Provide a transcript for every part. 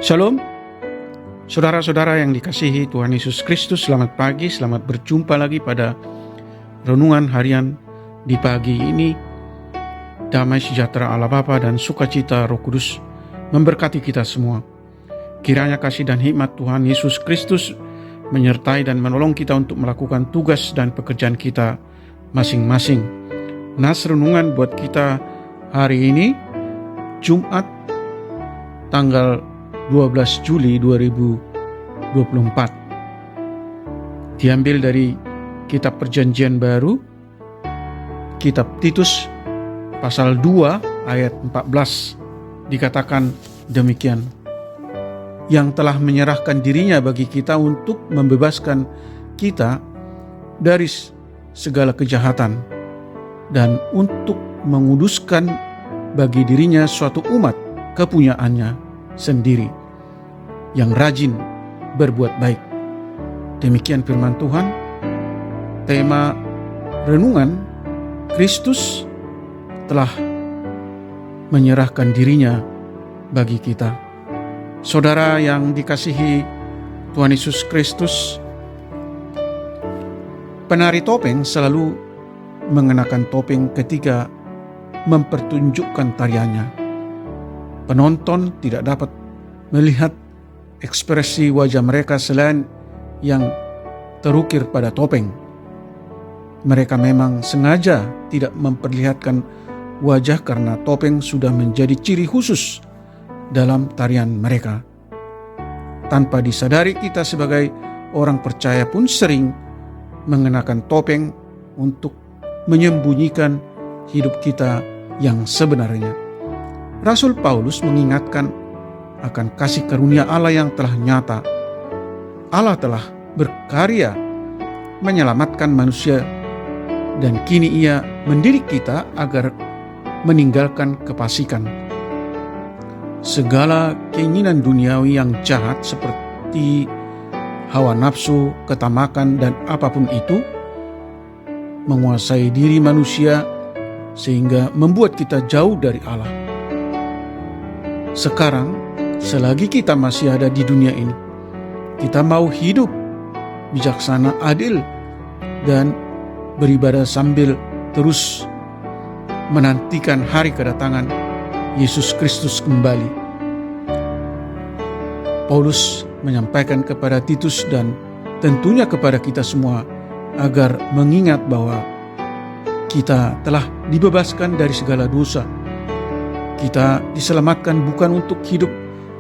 Shalom, saudara-saudara yang dikasihi Tuhan Yesus Kristus, selamat pagi, selamat berjumpa lagi pada renungan harian di pagi ini. Damai sejahtera Allah Bapa dan sukacita Roh Kudus memberkati kita semua. Kiranya kasih dan hikmat Tuhan Yesus Kristus menyertai dan menolong kita untuk melakukan tugas dan pekerjaan kita masing-masing. Nas renungan buat kita hari ini, Jumat tanggal 12 Juli 2024. Diambil dari kitab Perjanjian Baru, kitab Titus pasal 2 ayat 14, dikatakan demikian. Yang telah menyerahkan dirinya bagi kita untuk membebaskan kita dari segala kejahatan dan untuk menguduskan bagi dirinya suatu umat kepunyaannya sendiri yang rajin berbuat baik. Demikian firman Tuhan. Tema renungan, Kristus telah menyerahkan dirinya bagi kita. Saudara yang dikasihi Tuhan Yesus Kristus, penari topeng selalu mengenakan topeng ketika mempertunjukkan tariannya. Penonton tidak dapat melihat ekspresi wajah mereka selain yang terukir pada topeng. Mereka memang sengaja tidak memperlihatkan wajah karena topeng sudah menjadi ciri khusus dalam tarian mereka. Tanpa disadari, kita sebagai orang percaya pun sering mengenakan topeng untuk menyembunyikan hidup kita yang sebenarnya. Rasul Paulus mengingatkan akan kasih karunia Allah yang telah nyata. Allah telah berkarya menyelamatkan manusia dan kini Ia mendidik kita agar meninggalkan kefasikan. Segala keinginan duniawi yang jahat seperti hawa nafsu, ketamakan, dan apapun itu menguasai diri manusia sehingga membuat kita jauh dari Allah. Sekarang, selagi kita masih ada di dunia ini, kita mau hidup bijaksana, adil, dan beribadah sambil terus menantikan hari kedatangan Yesus Kristus kembali. Paulus menyampaikan kepada Titus dan tentunya kepada kita semua agar mengingat bahwa kita telah dibebaskan dari segala dosa. Kita diselamatkan bukan untuk hidup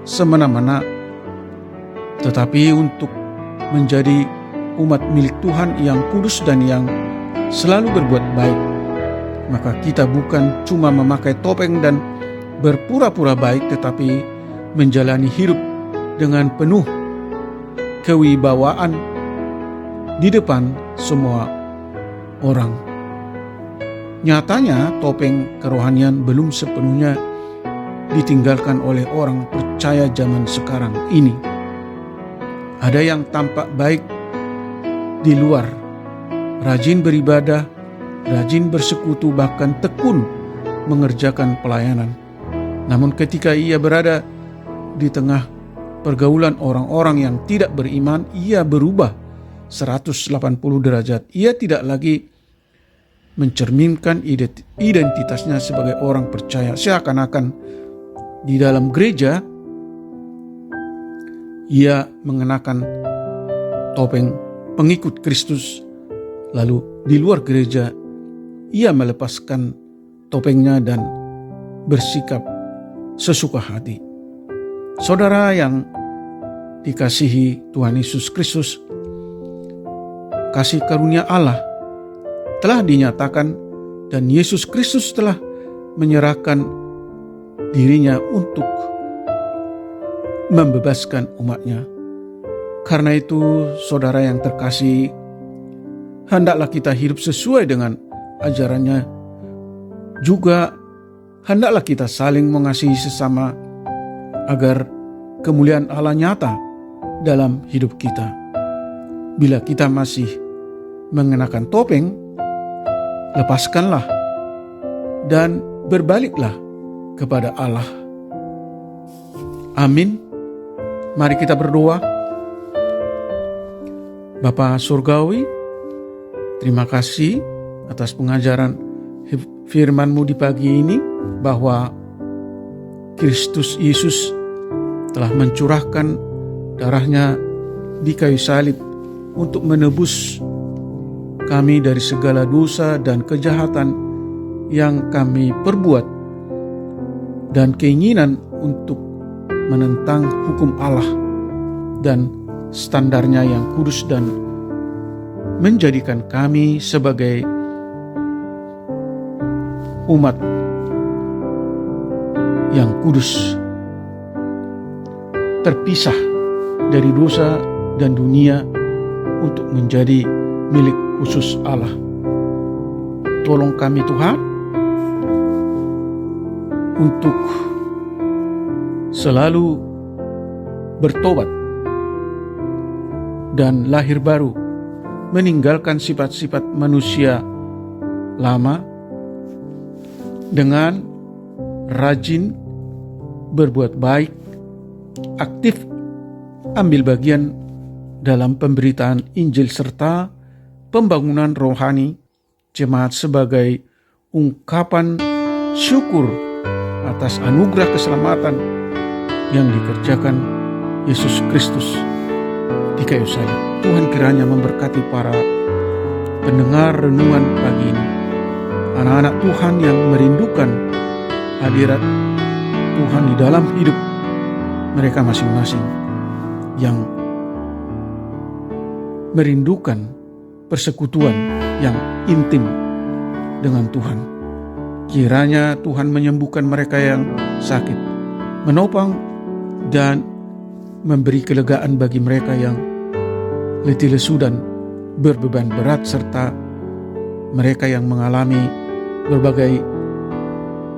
semena-mena, tetapi untuk menjadi umat milik Tuhan yang kudus dan yang selalu berbuat baik. Maka kita bukan cuma memakai topeng dan berpura-pura baik, tetapi menjalani hidup dengan penuh kewibawaan di depan semua orang. Nyatanya topeng kerohanian belum sepenuhnya ditinggalkan oleh orang percaya zaman sekarang ini. Ada yang tampak baik di luar, rajin beribadah, rajin bersekutu, bahkan tekun mengerjakan pelayanan. Namun ketika ia berada di tengah pergaulan orang-orang yang tidak beriman, ia berubah 180 derajat. Ia tidak lagi mencerminkan identitasnya sebagai orang percaya. Seakan-akan di dalam gereja ia mengenakan topeng pengikut Kristus, lalu di luar gereja ia melepaskan topengnya dan bersikap sesuka hati. Saudara yang dikasihi Tuhan Yesus Kristus, kasih karunia Allah telah dinyatakan dan Yesus Kristus telah menyerahkan dirinya untuk membebaskan umatnya. Karena itu, saudara yang terkasih, hendaklah kita hidup sesuai dengan ajarannya. Juga hendaklah kita saling mengasihi sesama agar kemuliaan Allah nyata dalam hidup kita. Bila kita masih mengenakan topeng, lepaskanlah dan berbaliklah kepada Allah. Amin. Mari kita berdoa. Bapa Surgawi, terima kasih atas pengajaran firman-Mu di pagi ini, bahwa Kristus Yesus telah mencurahkan darahnya di kayu salib untuk menebus kami dari segala dosa dan kejahatan yang kami perbuat, dan keinginan untuk menentang hukum Allah dan standarnya yang kudus, dan menjadikan kami sebagai umat yang kudus, terpisah dari dosa dan dunia untuk menjadi milik khusus Allah. Tolong kami Tuhan untuk selalu bertobat dan lahir baru, meninggalkan sifat-sifat manusia lama dengan rajin berbuat baik, aktif ambil bagian dalam pemberitaan Injil serta pembangunan rohani jemaat sebagai ungkapan syukur atas anugerah keselamatan yang dikerjakan Yesus Kristus di kayu salib. Tuhan kiranya memberkati para pendengar renungan pagi ini, anak-anak Tuhan yang merindukan hadirat Tuhan di dalam hidup mereka masing-masing, yang merindukan persekutuan yang intim dengan Tuhan. Kiranya Tuhan menyembuhkan mereka yang sakit, menopang dan memberi kelegaan bagi mereka yang letih lesu dan berbeban berat, serta mereka yang mengalami berbagai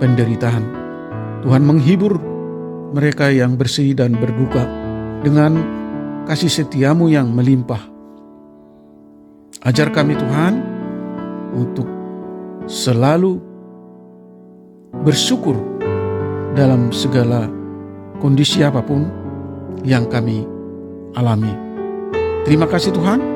penderitaan. Tuhan menghibur mereka yang bersedih dan berduka dengan kasih setia-Mu yang melimpah. Ajar kami Tuhan untuk selalu bersyukur dalam segala kondisi apapun yang kami alami. Terima kasih Tuhan.